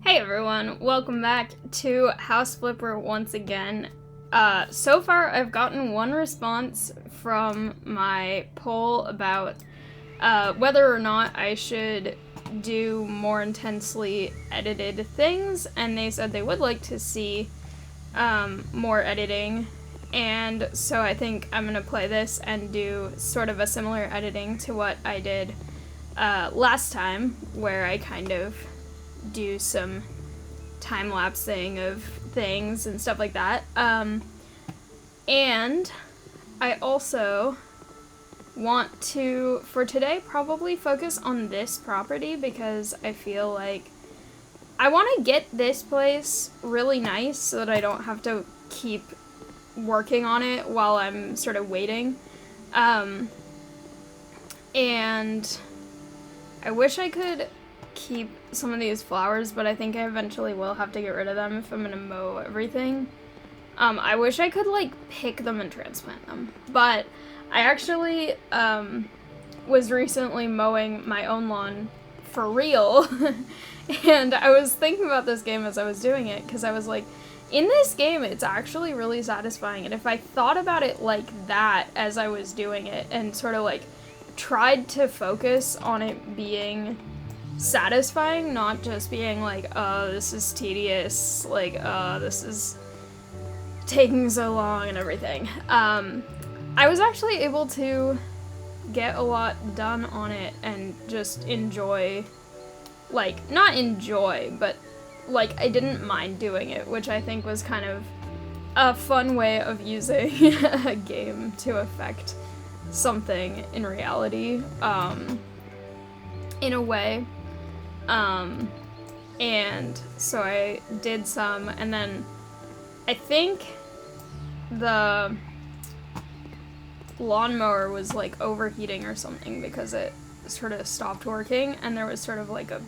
Hey everyone, welcome back to House Flipper once again. So far I've gotten one response from my poll about whether or not I should do more intensely edited things, and they said they would like to see more editing, and so I think I'm gonna play this and do sort of a similar editing to what I did last time, where I kind of do some time-lapsing of things and stuff like that. And I also want to, for today, probably focus on this property because I feel like I want to get this place really nice so that I don't have to keep working on it while I'm sort of waiting. And I wish I could keep some of these flowers, but I think I eventually will have to get rid of them if I'm gonna mow everything. I wish I could, like, pick them and transplant them, but I actually, was recently mowing my own lawn for real, and I was thinking about this game as I was doing it, because I was like, in this game, it's actually really satisfying, and if I thought about it like that as I was doing it, and sort of, like, tried to focus on it being satisfying, not just being like, oh, this is tedious, like, this is taking so long and everything. I was actually able to get a lot done on it and just enjoy, like, not enjoy, but, like, I didn't mind doing it, which I think was kind of a fun way of using a game to affect something in reality, in a way. And so I did some, and then I think the lawnmower was, like, overheating or something because it sort of stopped working, and there was sort of, like, a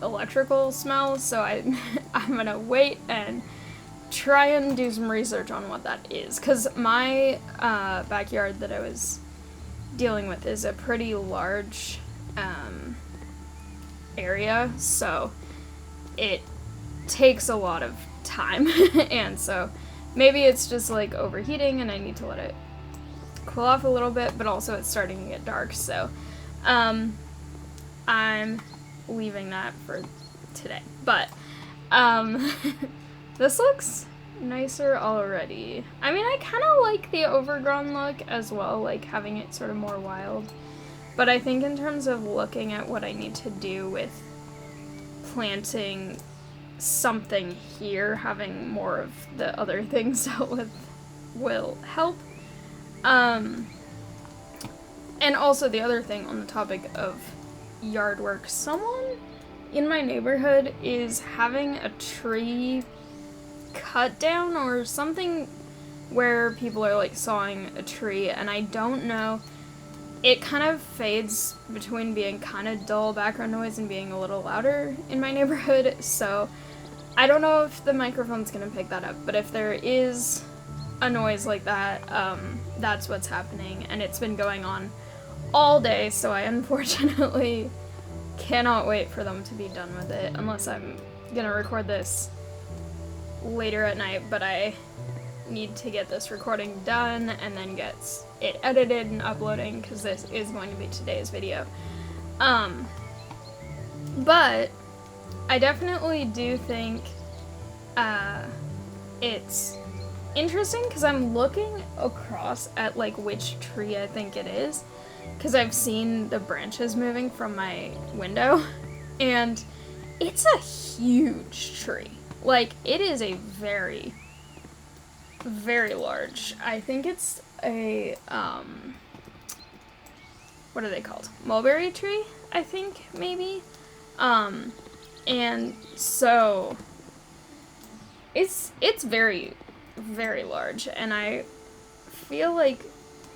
electrical smell, so I'm gonna wait and try and do some research on what that is, because my backyard that I was dealing with is a pretty large area, so it takes a lot of time, and so maybe it's just, like, overheating and I need to let it cool off a little bit, but also it's starting to get dark, so I'm leaving that for today. But this looks nicer already. I mean, I kind of like the overgrown look as well, like having it sort of more wild. But I think in terms of looking at what I need to do with planting something here, having more of the other things dealt with will help. And also the other thing on the topic of yard work, someone in my neighborhood is having a tree cut down or something where people are, like, sawing a tree, and I don't know. It kind of fades between being kind of dull background noise and being a little louder in my neighborhood, so I don't know if the microphone's gonna pick that up, but if there is a noise like that, that's what's happening, and it's been going on all day, so I unfortunately cannot wait for them to be done with it, unless I'm gonna record this later at night, but I need to get this recording done and then get it edited and uploading, because this is going to be today's video. But I definitely do think it's interesting, because I'm looking across at, like, which tree I think it is, because I've seen the branches moving from my window, and it's a huge tree. Like, it is a very, very large, I think it's a, what are they called? Mulberry tree, I think, maybe? And so, it's very, very large, and I feel like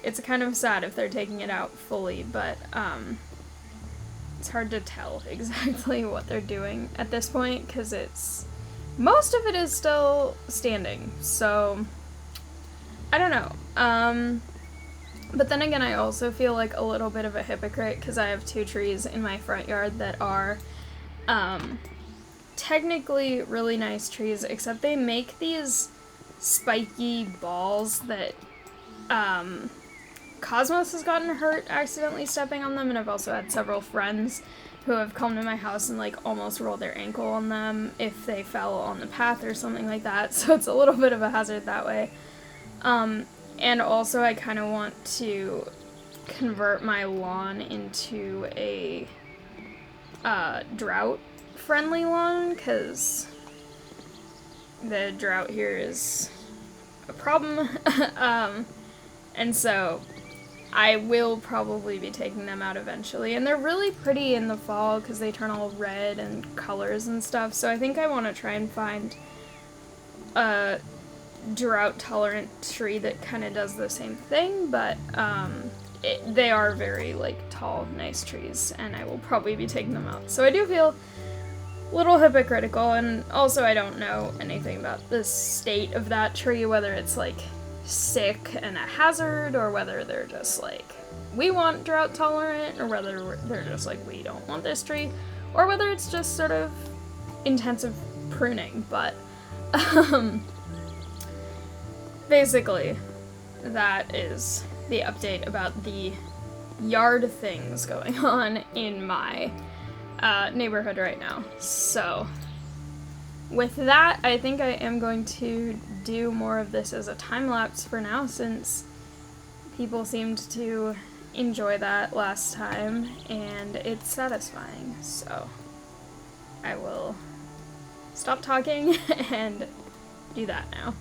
it's kind of sad if they're taking it out fully, but, it's hard to tell exactly what they're doing at this point, because most of it is still standing, so I don't know. But then again, I also feel like a little bit of a hypocrite, because I have two trees in my front yard that are Technically really nice trees, except they make these spiky balls that Cosmos has gotten hurt accidentally stepping on them, and I've also had several friends who have come to my house and like almost rolled their ankle on them if they fell on the path or something like that, so it's a little bit of a hazard that way. And also I kind of want to convert my lawn into a drought-friendly lawn, because the drought here is a problem. And so I will probably be taking them out eventually. And they're really pretty in the fall because they turn all red and colors and stuff. So I think I want to try and find a drought-tolerant tree that kind of does the same thing. But they are very, like, tall, nice trees. And I will probably be taking them out. So I do feel a little hypocritical. And also I don't know anything about the state of that tree, whether it's, like, sick and a hazard, or whether they're just like, we want drought tolerant, or whether they're just like, we don't want this tree, or whether it's just sort of intensive pruning. But basically that is the update about the yard things going on in my neighborhood right now. So with that, I think I am going to do more of this as a time-lapse for now, since people seemed to enjoy that last time, and it's satisfying. So I will stop talking and do that now.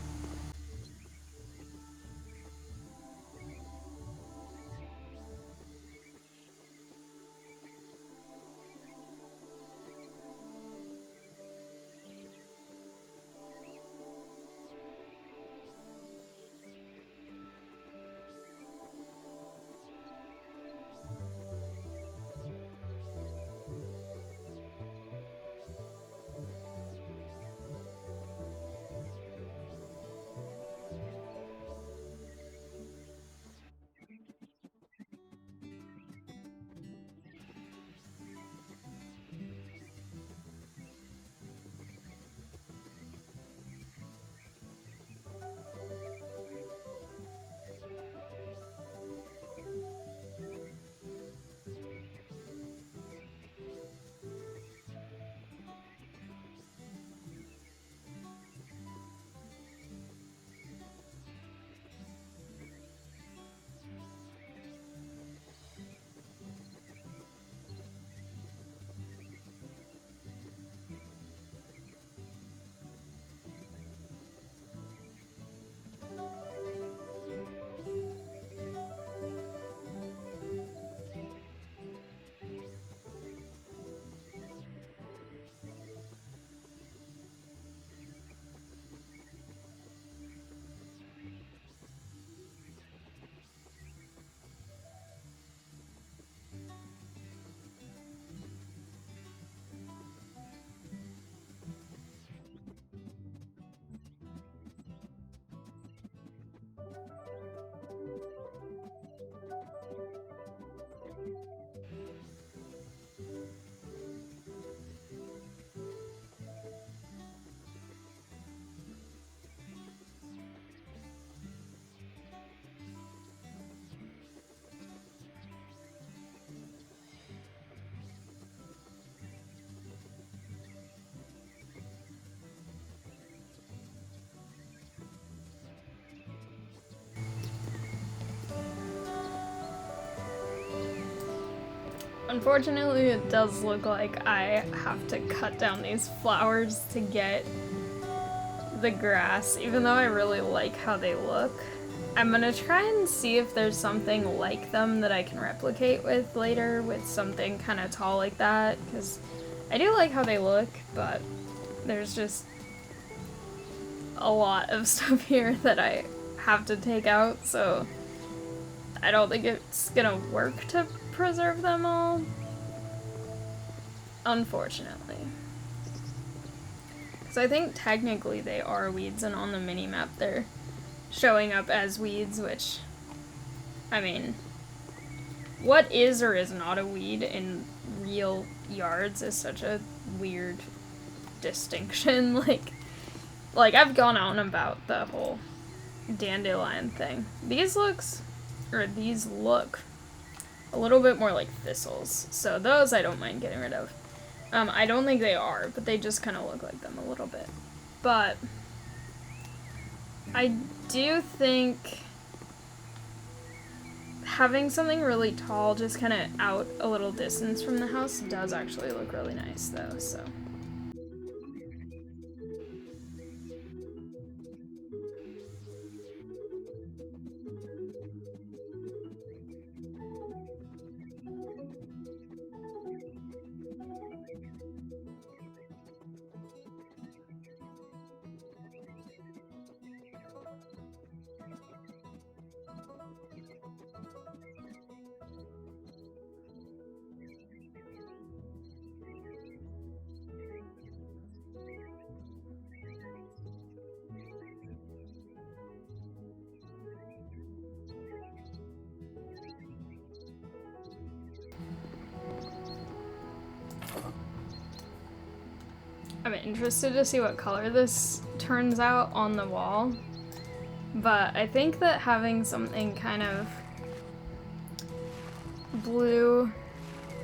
Unfortunately, it does look like I have to cut down these flowers to get the grass, even though I really like how they look. I'm gonna try and see if there's something like them that I can replicate with later, with something kind of tall like that, because I do like how they look, but there's just a lot of stuff here that I have to take out, so I don't think it's gonna work to preserve them all, unfortunately. Because I think technically they are weeds, and on the mini-map they're showing up as weeds, which, I mean, what is or is not a weed in real yards is such a weird distinction. Like I've gone on about the whole dandelion thing. These look a little bit more like thistles, so those I don't mind getting rid of. I don't think they are, but they just kind of look like them a little bit. But I do think having something really tall just kind of out a little distance from the house does actually look really nice though, so. I'm interested to see what color this turns out on the wall, but I think that having something kind of blue,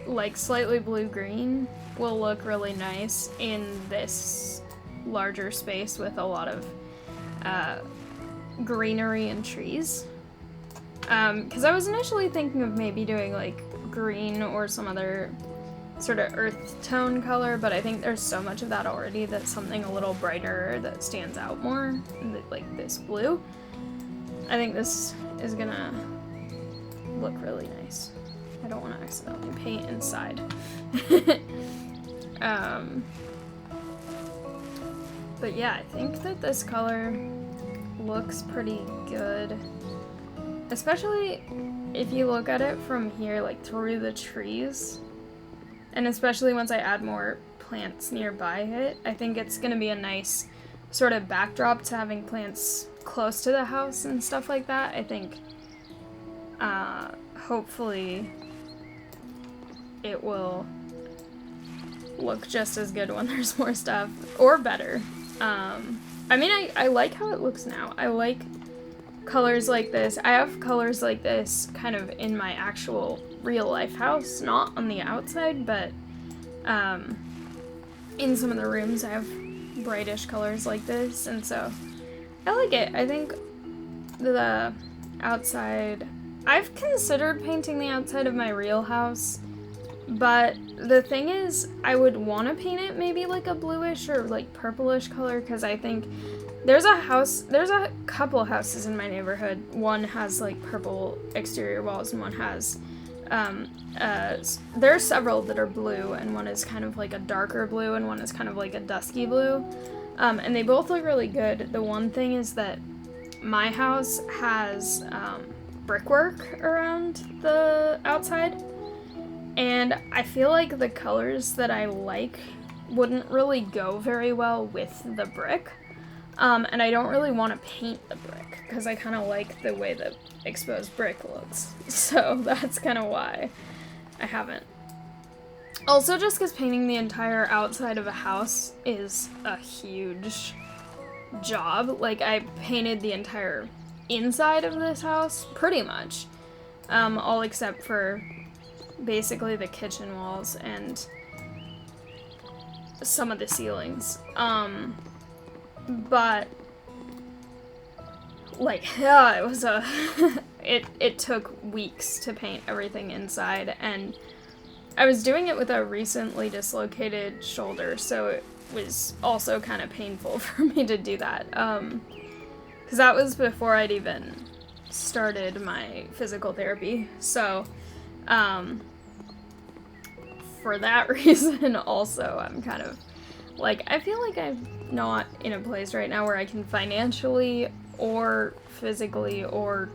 like slightly blue-green, will look really nice in this larger space with a lot of greenery and trees. Because I was initially thinking of maybe doing like green or some other sort of earth tone color, but I think there's so much of that already that something a little brighter that stands out more, like this blue. I think this is gonna look really nice. I don't want to accidentally paint inside. But yeah, I think that this color looks pretty good, especially if you look at it from here, like through the trees. And especially once I add more plants nearby it, I think it's going to be a nice sort of backdrop to having plants close to the house and stuff like that. I think hopefully it will look just as good when there's more stuff, or better. I mean, I like how it looks now. I like colors like this. I have colors like this kind of in my actual real life house, not on the outside, but in some of the rooms I have brightish colors like this, and so I like it. I think the outside, I've considered painting the outside of my real house, but the thing is, I would want to paint it maybe like a bluish or like purplish color, because I think there's a couple houses in my neighborhood. One has like purple exterior walls and one has, there are several that are blue, and one is kind of like a darker blue and one is kind of like a dusky blue. And they both look really good. The one thing is that my house has brickwork around the outside, and I feel like the colors that I like wouldn't really go very well with the brick. And I don't really want to paint the brick because I kind of like the way the exposed brick looks. So that's kind of why I haven't. Also, just because painting the entire outside of a house is a huge job. Like, I painted the entire inside of this house, pretty much. All except for basically the kitchen walls and some of the ceilings. But, like, yeah, it was it took weeks to paint everything inside, and I was doing it with a recently dislocated shoulder, so it was also kind of painful for me to do that, because that was before I'd even started my physical therapy, so, for that reason also, I'm kind of, like, I feel like I'm not in a place right now where I can financially or physically or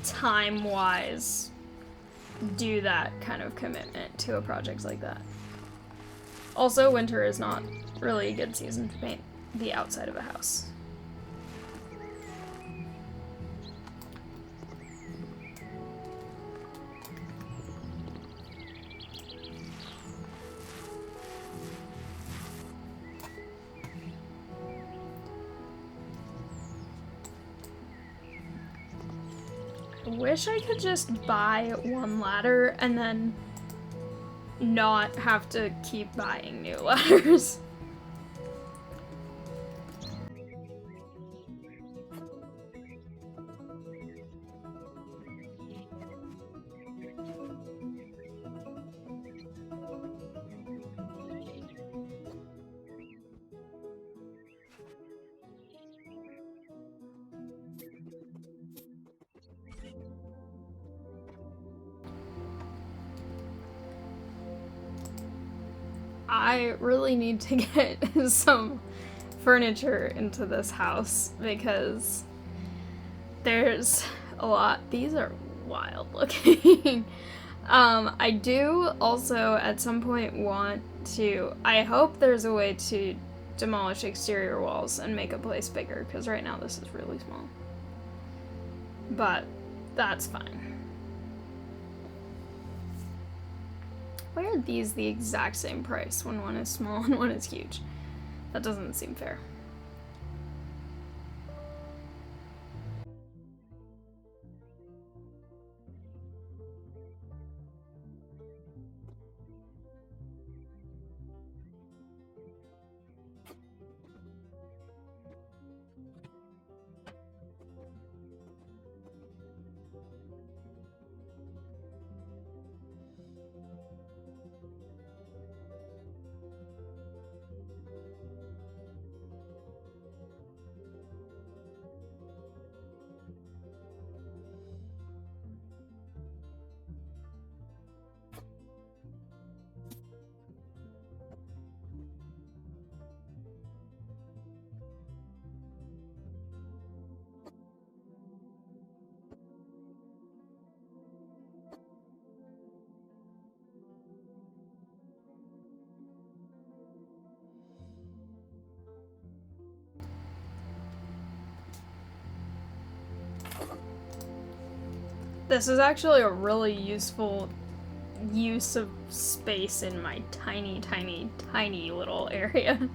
time-wise do that kind of commitment to a project like that. Also, winter is not really a good season to paint the outside of a house. I wish I could just buy one ladder and then not have to keep buying new ladders. I really need to get some furniture into this house because there's a lot. These are wild looking. I do also at some point want to, I hope there's a way to demolish exterior walls and make a place bigger, because right now this is really small. But that's fine. Why are these the exact same price when one is small and one is huge? That doesn't seem fair. This is actually a really useful use of space in my tiny, tiny, tiny little area.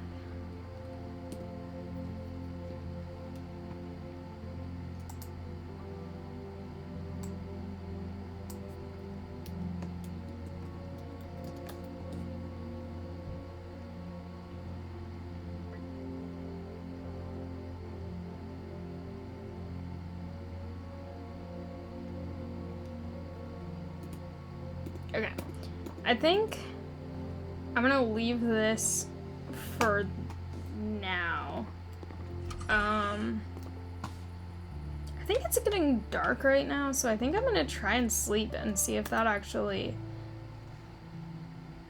Okay, I think I'm gonna leave this for now. I think it's getting dark right now, so I think I'm gonna try and sleep and see if that actually...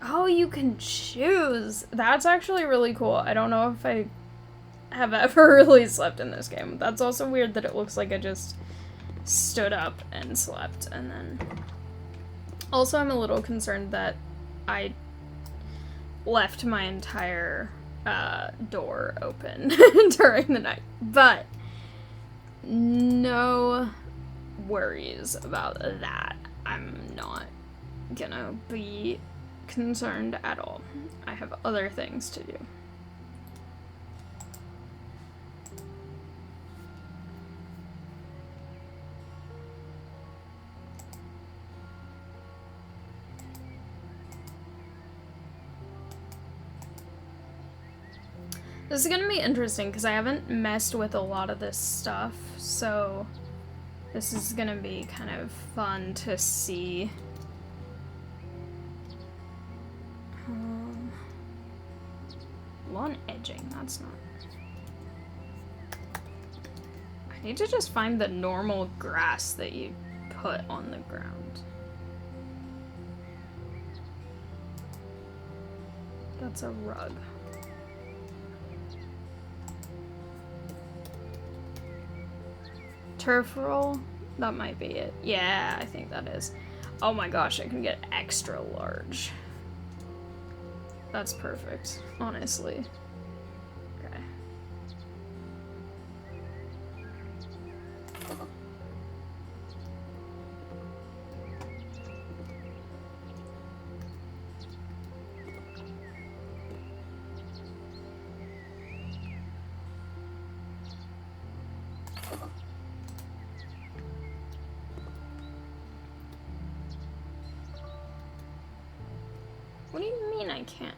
Oh, you can choose! That's actually really cool. I don't know if I have ever really slept in this game. That's also weird that it looks like I just stood up and slept and then... Also, I'm a little concerned that I left my entire door open during the night, but no worries about that. I'm not gonna be concerned at all. I have other things to do. This is gonna be interesting because I haven't messed with a lot of this stuff, so this is gonna be kind of fun to see. Lawn edging, that's not... I need to just find the normal grass that you put on the ground. That's a rug. Turf roll? That might be it. Yeah, I think that is. Oh my gosh, I can get extra large. That's perfect, honestly. Okay. I can't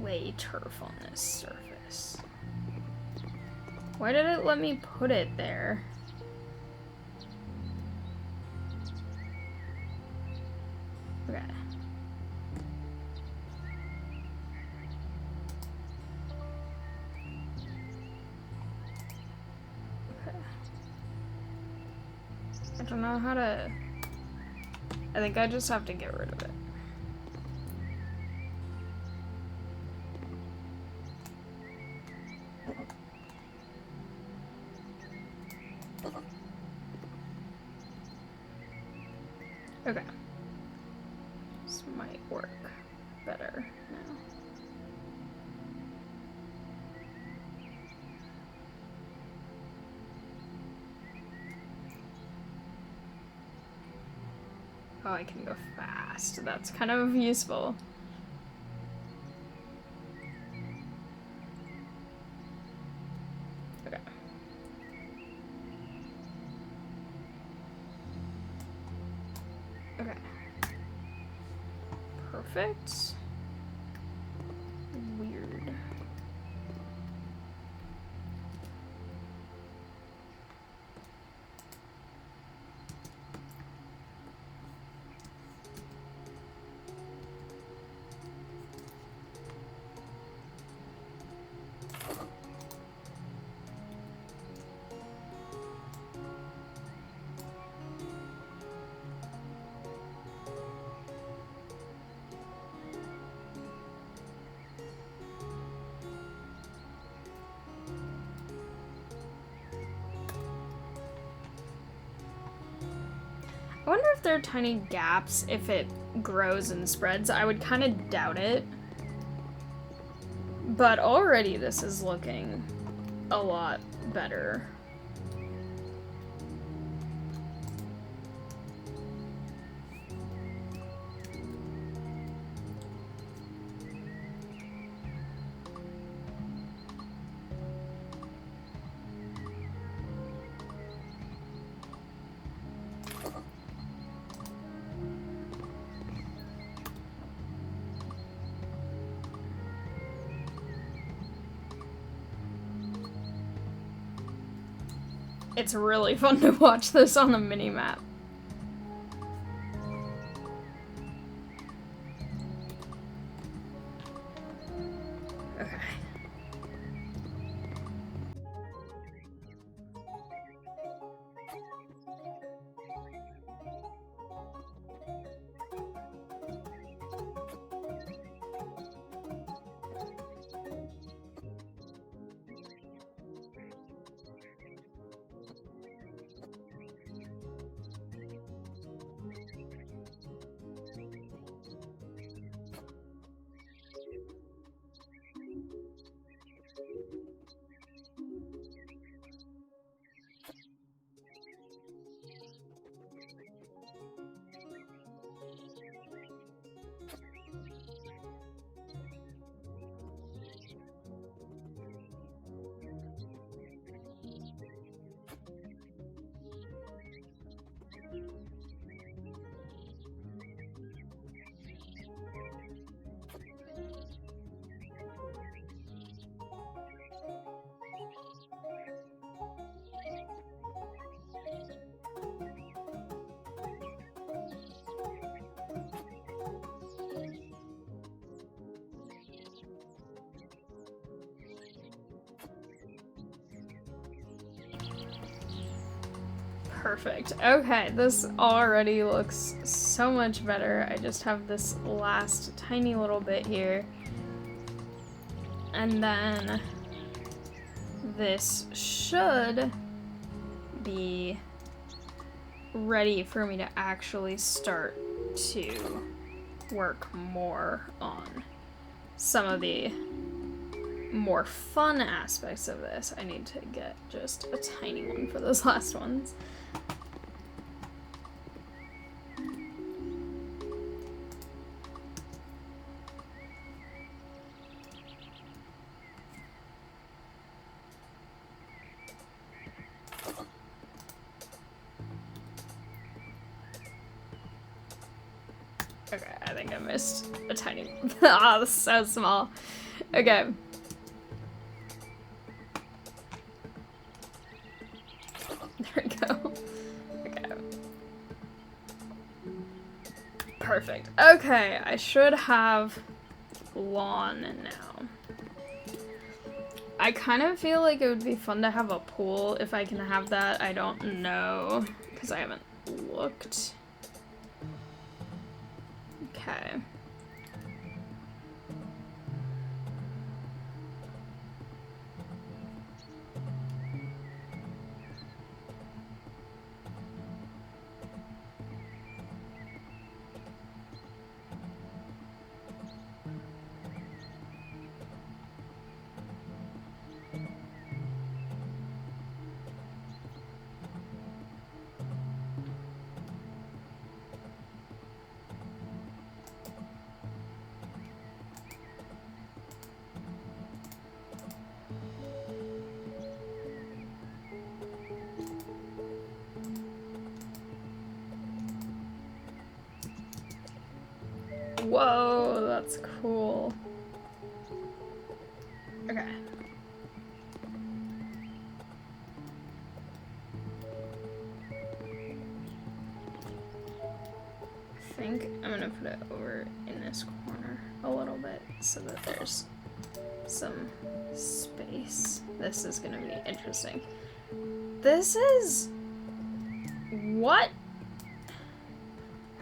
lay turf on this surface. Why did it let me put it there? Okay. Okay. I don't know how to... I think I just have to get rid of it. Okay. This might work better now. Oh, I can go fast. That's kind of useful. Okay. Okay. Perfect. Weird. I wonder if there are tiny gaps if it grows and spreads. I would kind of doubt it. But already this is looking a lot better. It's really fun to watch this on the mini-map. Okay. Perfect. Okay, this already looks so much better. I just have this last tiny little bit here. And then this should be ready for me to actually start to work more on some of the more fun aspects of this. I need to get just a tiny one for those last ones. Okay. I think I missed a tiny... Ah, this is so small. Okay. There we go. Okay. Perfect. Okay, I should have lawn now. I kind of feel like it would be fun to have a pool if I can have that. I don't know, because I haven't looked. Okay. Whoa, that's cool. Okay. I think I'm gonna put it over in this corner a little bit so that there's some space. This is gonna be interesting. This is... What?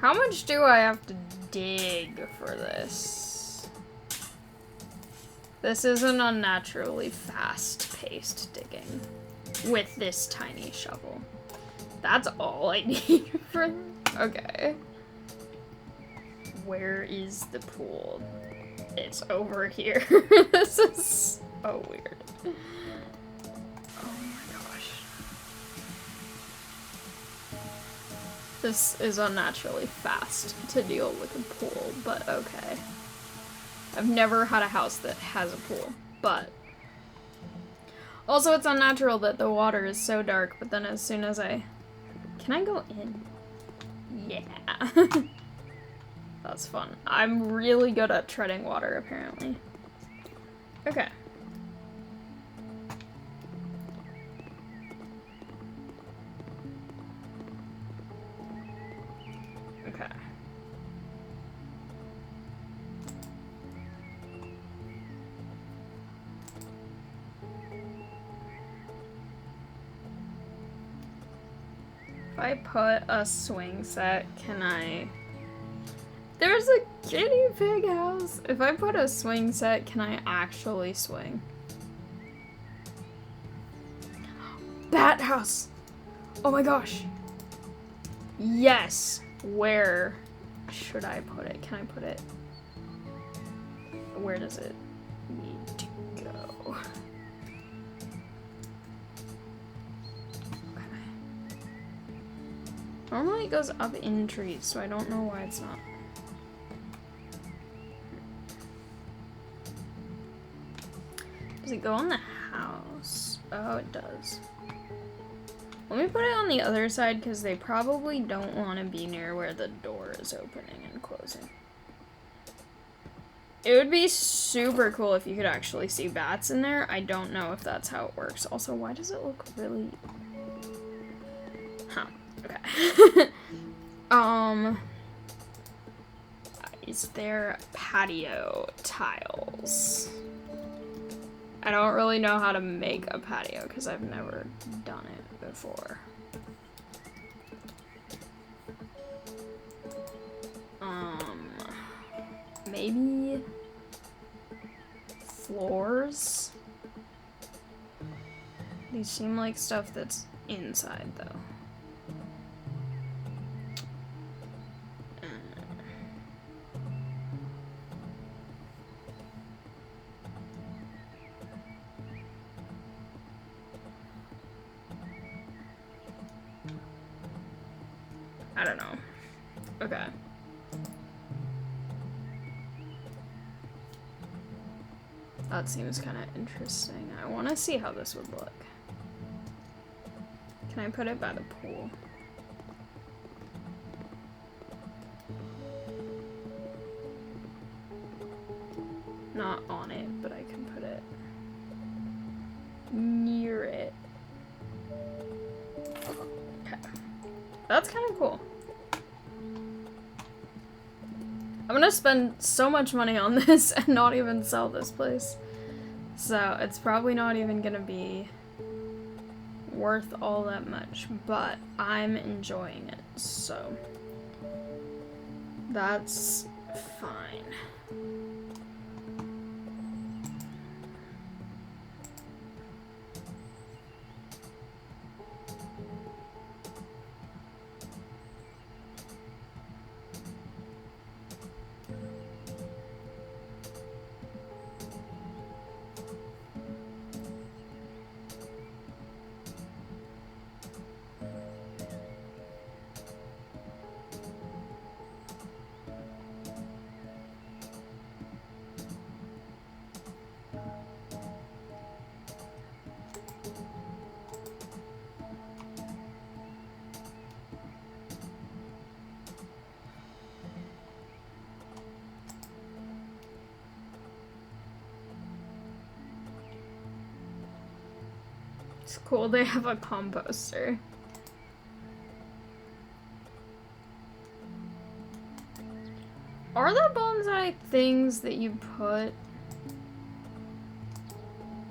How much do I have to dig for this? This is an unnaturally fast-paced digging with this tiny shovel. That's all I need for... Okay. Where is the pool? It's over here. This is so weird. Oh my gosh. This is unnaturally fast to deal with a pool, but okay. I've never had a house that has a pool, but... Also, it's unnatural that the water is so dark, but then as soon as I... Can I go in? Yeah. That's fun. I'm really good at treading water, apparently. Okay. Okay. If I put a swing set, can I... There's a guinea pig house! If I put a swing set, can I actually swing? Bat house! Oh my gosh! Yes! Where should I put it? Can I put it? Where does it need to go? Okay. Normally it goes up in trees, so I don't know why it's not. Does it go on the house? Oh, it does. Let me put it on the other side because they probably don't want to be near where the door is opening and closing. It would be super cool if you could actually see bats in there. I don't know if that's how it works. Also, why does it look really... Huh. Okay. Is there patio tiles? I don't really know how to make a patio because I've never done it before. Maybe floors? These seem like stuff that's inside though. I don't know. Okay. That seems kind of interesting. I want to see how this would look. Can I put it by the pool? Not on it, but I can put it near it. Okay. That's kind of cool. I'm gonna spend so much money on this and not even sell this place. So it's probably not even gonna be worth all that much, but I'm enjoying it, so that's fine. It's cool they have a composter. Are the bonsai things that you put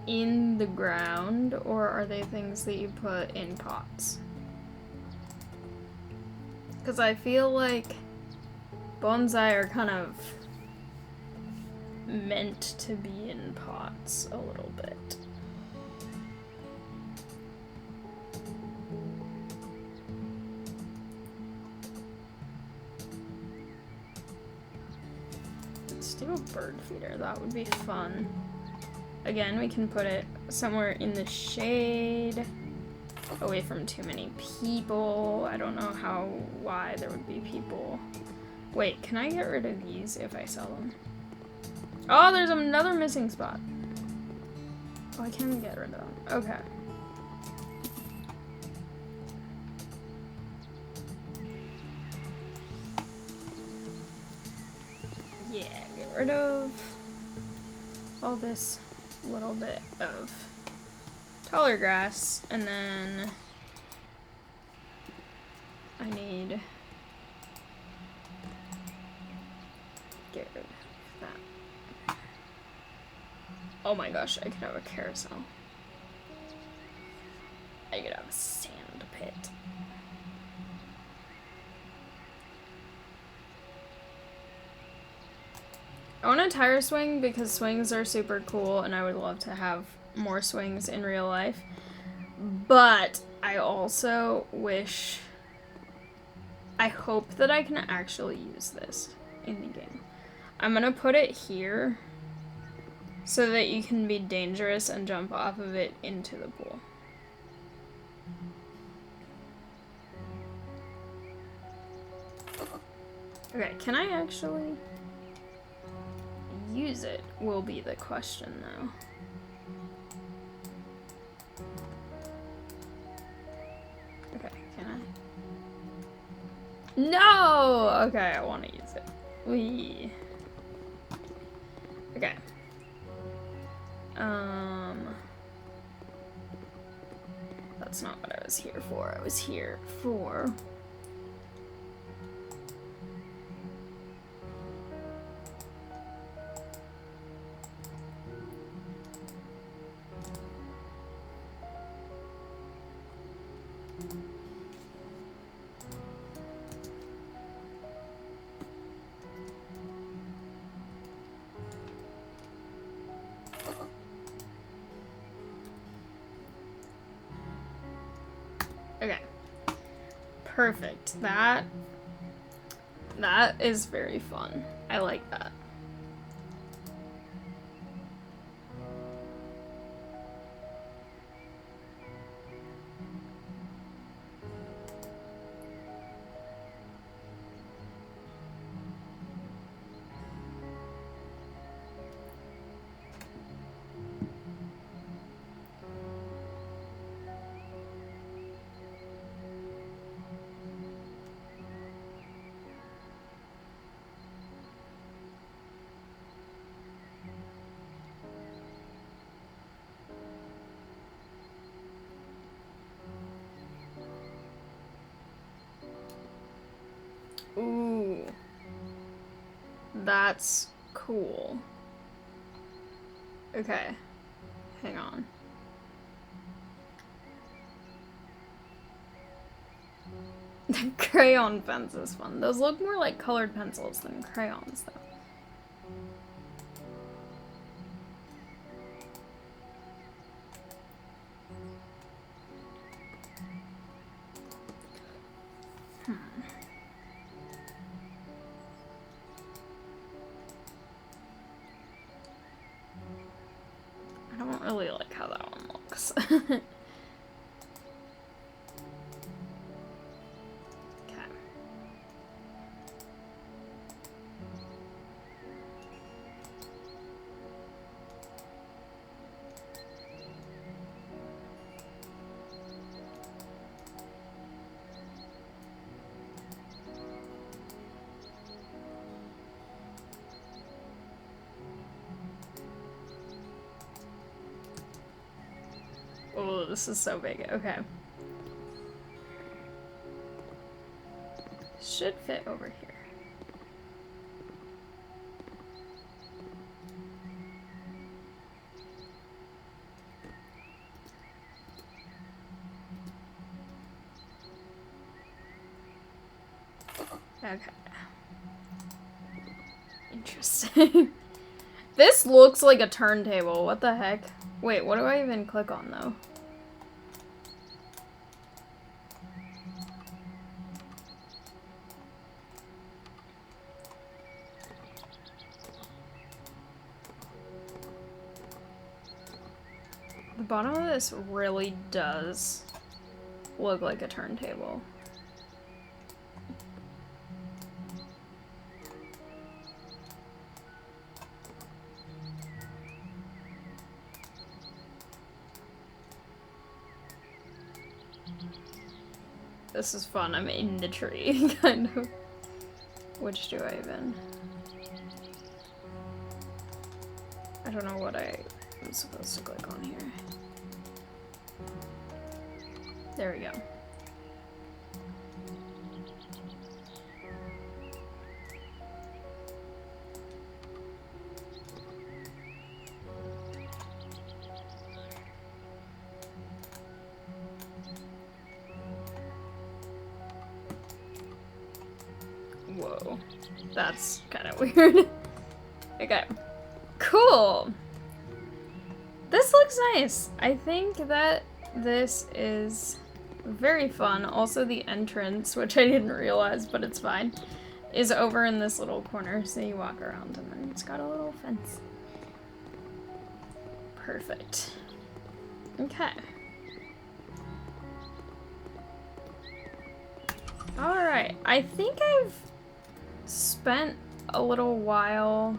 in the ground, or are they things that you put in pots? Because I feel like bonsai are kind of meant to be in pots a little bit. Let's do a bird feeder, that would be fun. Again, we can put it somewhere in the shade, away from too many people. I don't know why there would be people. Wait, can I get rid of these if I sell them? Oh, there's another missing spot. Oh, I can get rid of them. Okay. Yeah, get rid of all this little bit of taller grass, and then I need get rid of that. Oh my gosh, I could have a carousel. I could have a sand pit. I want a tire swing because swings are super cool and I would love to have more swings in real life. But I also wish... I hope that I can actually use this in the game. I'm gonna put it here so that you can be dangerous and jump off of it into the pool. Okay, can I actually use it will be the question though. Okay, can I? No! Okay, I want to use it. Wee. Okay. That's not what I was here for. I was here for... Okay. Perfect. That is very fun. I like that. that's cool. Okay. Hang on. The crayon pens is fun. Those look more like colored pencils than crayons, though. I don't really like how that one looks. Oh, this is so big. Okay. Should fit over here. Okay. Interesting. This looks like a turntable. What the heck? Wait, what do I even click on, though? The bottom of this really does look like a turntable. This is fun. I'm in the tree, kind of. Which do I even? I don't know what I'm supposed to click on here. There we go. Whoa, that's kind of weird. Okay, cool. This looks nice. I think that this is very fun. Also, the entrance, which I didn't realize, but it's fine, is over in this little corner, so you walk around and then it's got a little fence. Perfect. Okay. Alright, I think I've spent a little while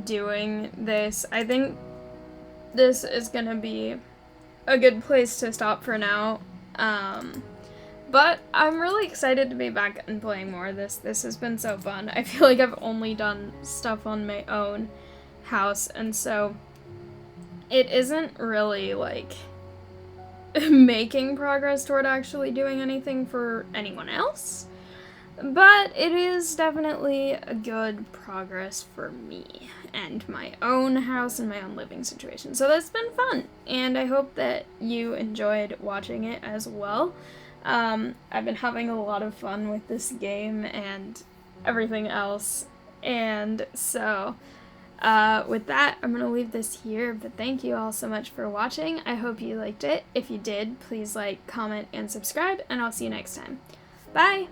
doing this. I think this is gonna be a good place to stop for now. But I'm really excited to be back and playing more of this. This has been so fun. I feel like I've only done stuff on my own house, and so it isn't really like making progress toward actually doing anything for anyone else. But it is definitely a good progress for me and my own house and my own living situation. So that's been fun, and I hope that you enjoyed watching it as well. I've been having a lot of fun with this game and everything else, and so with that, I'm gonna leave this here, but thank you all so much for watching. I hope you liked it. If you did, please like, comment, and subscribe, and I'll see you next time. Bye!